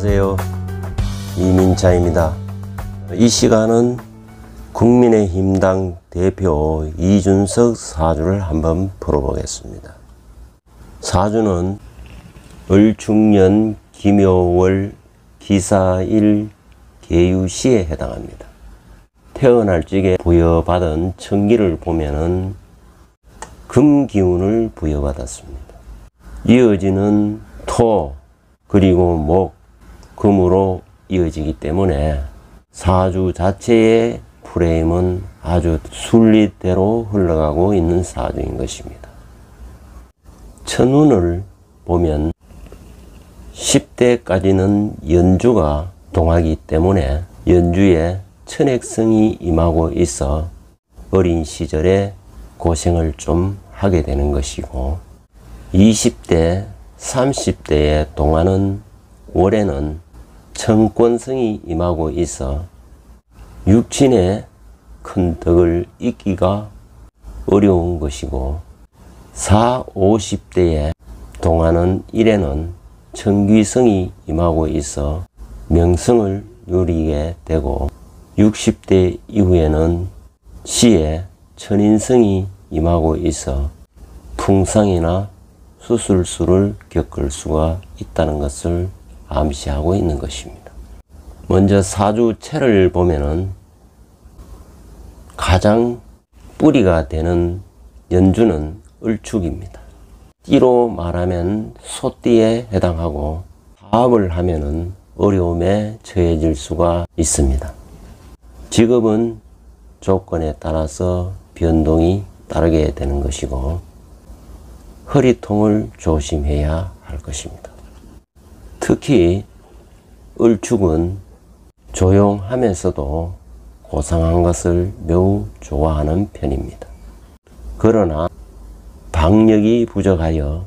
안녕하세요. 이민자입니다. 이 시간은 국민의힘당 대표 이준석 사주를 한번 풀어보겠습니다. 사주는 을중년 김묘월 기사일 계유시에 해당합니다. 태어날 적에 부여받은 천기를 보면은 금기운을 부여받았습니다. 이어지는 토 그리고 목, 금으로 이어지기 때문에 사주 자체의 프레임은 아주 순리대로 흘러가고 있는 사주인 것입니다. 천운을 보면 10대까지는 연주가 동하기 때문에 연주에 천액성이 임하고 있어 어린 시절에 고생을 좀 하게 되는 것이고, 20대, 30대에 동하는 월에는 천권성이 임하고 있어 육친의 큰 덕을 잇기가 어려운 것이고, 40, 50대에 동하는 일에는 천귀성이 임하고 있어 명성을 누리게 되고, 60대 이후에는 시에 천인성이 임하고 있어 풍상이나 수술수를 겪을 수가 있다는 것을 암시하고 있는 것입니다. 먼저 사주체를 보면은 가장 뿌리가 되는 연주는 을축입니다. 띠로 말하면 소띠에 해당하고, 사업을 하면은 어려움에 처해질 수가 있습니다. 직업은 조건에 따라서 변동이 따르게 되는 것이고, 허리통을 조심해야 할 것입니다. 특히 을축은 조용하면서도 고상한 것을 매우 좋아하는 편입니다. 그러나 박력이 부족하여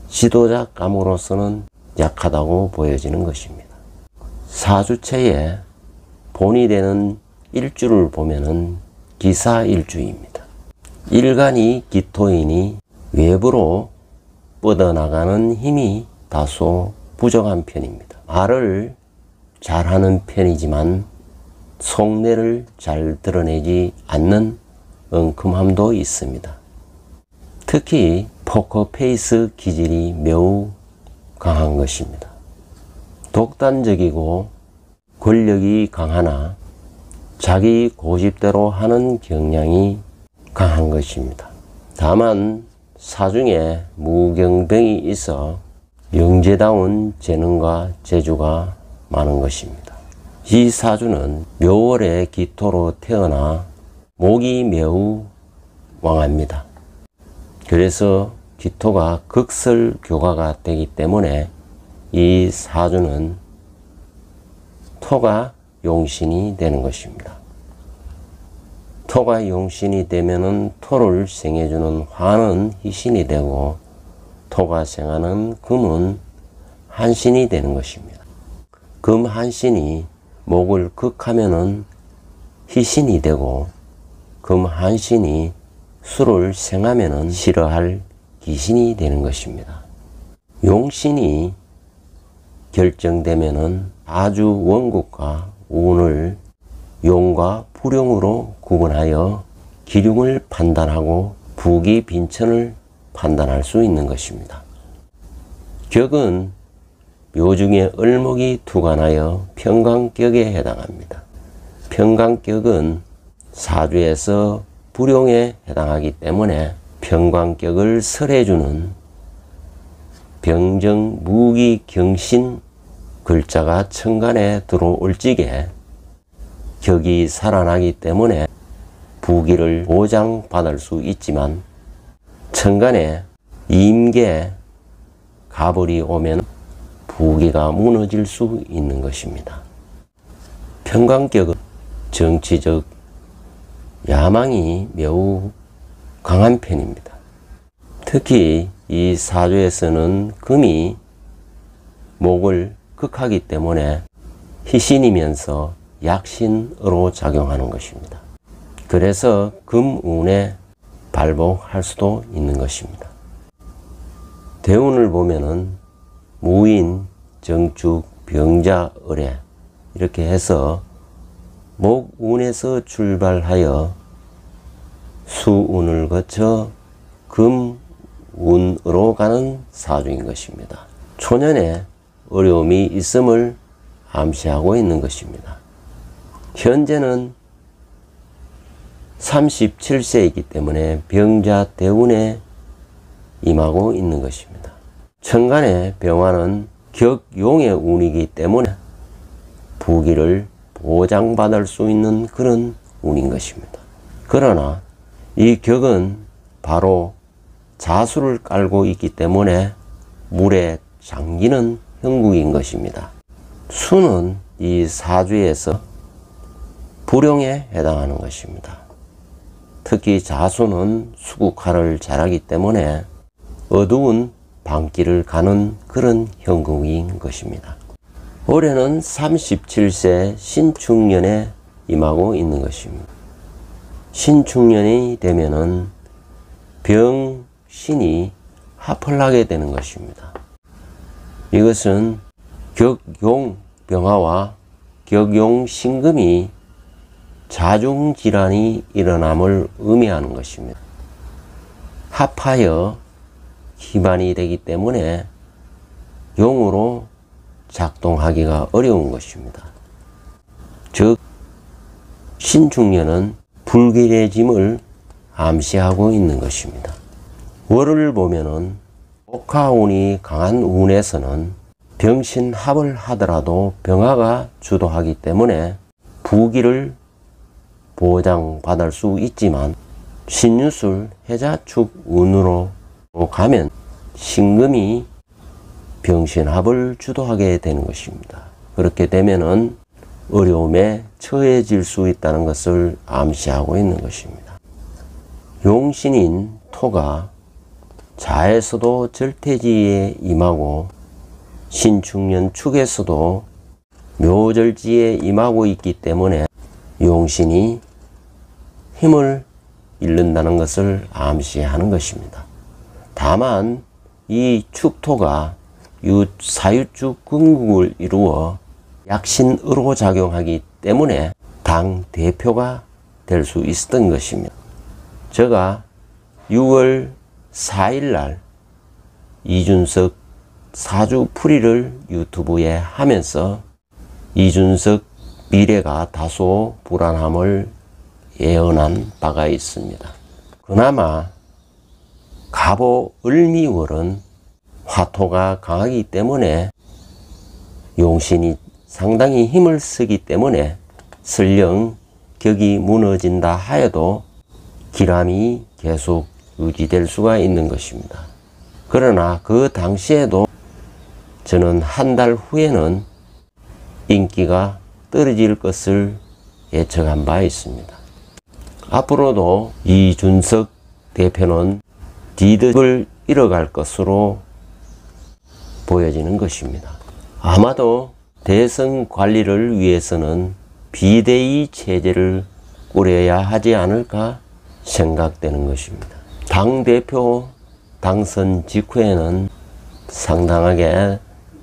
지도자감으로서는 약하다고 보여지는 것입니다. 사주체에 본이 되는 일주를 보면은 기사일주입니다. 일간이 기토이니 외부로 뻗어나가는 힘이 다소 부족한 편입니다. 말을 잘하는 편이지만 속내를 잘 드러내지 않는 엉큼함도 있습니다. 특히 포커페이스 기질이 매우 강한 것입니다. 독단적이고 권력이 강하나 자기 고집대로 하는 경향이 강한 것입니다. 다만 사중에 무경병이 있어 영재다운 재능과 재주가 많은 것입니다. 이 사주는 묘월의 기토로 태어나 목이 매우 왕합니다. 그래서 기토가 극설교가가 되기 때문에 이 사주는 토가 용신이 되는 것입니다. 토가 용신이 되면은 토를 생해주는 화는 희신이 되고, 토가 생하는 금은 한신이 되는 것입니다. 금 한신이 목을 극하면은 희신이 되고, 금 한신이 수를 생하면은 싫어할 기신이 되는 것입니다. 용신이 결정되면은 아주 원국과 운을 용과 불용으로 구분하여 기륭을 판단하고 부기 빈천을 판단할 수 있는 것입니다. 격은 묘중에 을목이 투관하여 평강격에 해당합니다. 평강격은 사주에서 불용에 해당하기 때문에 평강격을 설해주는 병정, 무기, 경신 글자가 천간에 들어올 적에 격이 살아나기 때문에 부기를 보장받을 수 있지만, 천간에 임계, 가벌이 오면 부기가 무너질 수 있는 것입니다. 평강격은 정치적 야망이 매우 강한 편입니다. 특히 이 사주에서는 금이 목을 극하기 때문에 희신이면서 약신으로 작용하는 것입니다. 그래서 금운에 발복할 수도 있는 것입니다. 대운을 보면은 무인, 정축, 병자, 을의 이렇게 해서 목운에서 출발하여 수운을 거쳐 금운으로 가는 사주인 것입니다. 초년에 어려움이 있음을 암시하고 있는 것입니다. 현재는 37세이기 때문에 병자 대운에 임하고 있는 것입니다. 천간의 병화는 격용의 운이기 때문에 부귀를 보장받을 수 있는 그런 운인 것입니다. 그러나 이 격은 바로 자수를 깔고 있기 때문에 물에 잠기는 형국인 것입니다. 수는 이 사주에서 불용에 해당하는 것입니다. 특히 자수는 수국화를 잘하기 때문에 어두운 밤길을 가는 그런 형국인 것입니다. 올해는 37세 신축년에 임하고 있는 것입니다. 신축년이 되면은 병신이 합을 하게 되는 것입니다. 이것은 격용병화와 격용신금이 자중질환이 일어남을 의미하는 것입니다. 합하여 기반이 되기 때문에 용으로 작동하기가 어려운 것입니다. 즉 신축년은 불길해짐을 암시하고 있는 것입니다. 월을 보면은 복화운이 강한 운에서는 병신합을 하더라도 병화가 주도하기 때문에 부귀를 보장받을 수 있지만 신유술 해자축 운으로 가면 신금이 병신합을 주도하게 되는 것입니다. 그렇게 되면은 어려움에 처해질 수 있다는 것을 암시하고 있는 것입니다. 용신인 토가 자에서도 절퇴지에 임하고 신축년 축에서도 묘절지에 임하고 있기 때문에 용신이 힘을 잃는다는 것을 암시하는 것입니다. 다만 이 축토가 사유축 금국을 이루어 약신으로 작용하기 때문에 당 대표가 될 수 있었던 것입니다. 제가 6월 4일 날 이준석 사주풀이를 유튜브에 하면서 이준석 미래가 다소 불안함을 예언한 바가 있습니다. 그나마 갑오 을미월은 화토가 강하기 때문에 용신이 상당히 힘을 쓰기 때문에 설령 격이 무너진다 하여도 기람이 계속 유지될 수가 있는 것입니다. 그러나 그 당시에도 저는 한 달 후에는 인기가 떨어질 것을 예측한 바 있습니다. 앞으로도 이준석 대표는 디듭을 잃어갈 것으로 보여지는 것입니다. 아마도 대선 관리를 위해서는 비대위 체제를 꾸려야 하지 않을까 생각되는 것입니다. 당대표 당선 직후에는 상당하게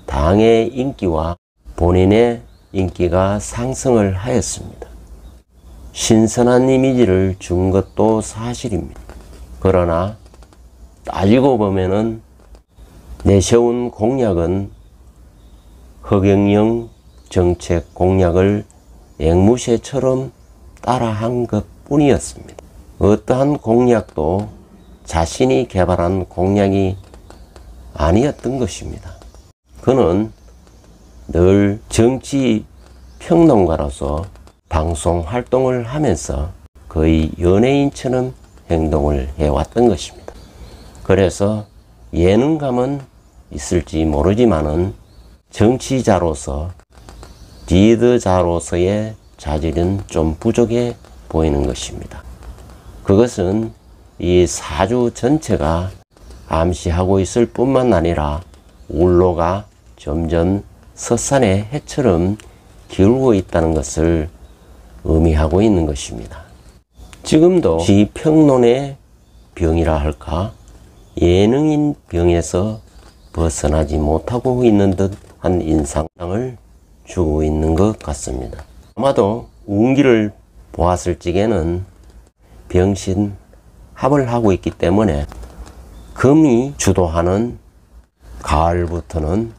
당의 인기와 본인의 인기가 상승을 하였습니다. 신선한 이미지를 준 것도 사실입니다. 그러나 따지고 보면은 내세운 공약은 허경영 정책 공약을 앵무새처럼 따라한 것 뿐이었습니다. 어떠한 공약도 자신이 개발한 공약이 아니었던 것입니다. 그는 늘 정치 평론가로서 방송 활동을 하면서 거의 연예인처럼 행동을 해왔던 것입니다. 그래서 예능감은 있을지 모르지만은 정치자로서 리더자로서의 자질은 좀 부족해 보이는 것입니다. 그것은 이 사주 전체가 암시하고 있을 뿐만 아니라 울로가 점점 서산의 해처럼 기울고 있다는 것을 의미하고 있는 것입니다. 지금도 이 평론의 병이라 할까 예능인 병에서 벗어나지 못하고 있는 듯 한 인상을 주고 있는 것 같습니다. 아마도 운기를 보았을 적에는 병신합을 하고 있기 때문에 금이 주도하는 가을부터는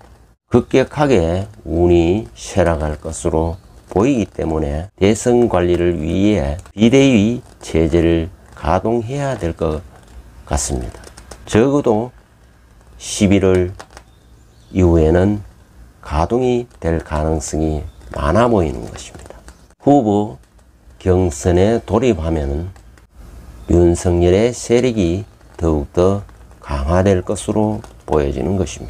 급격하게 운이 쇠락할 것으로 보이기 때문에 대선 관리를 위해 비대위 체제를 가동해야 될 것 같습니다. 적어도 11월 이후에는 가동이 될 가능성이 많아 보이는 것입니다. 후보 경선에 돌입하면 윤석열의 세력이 더욱더 강화될 것으로 보여지는 것입니다.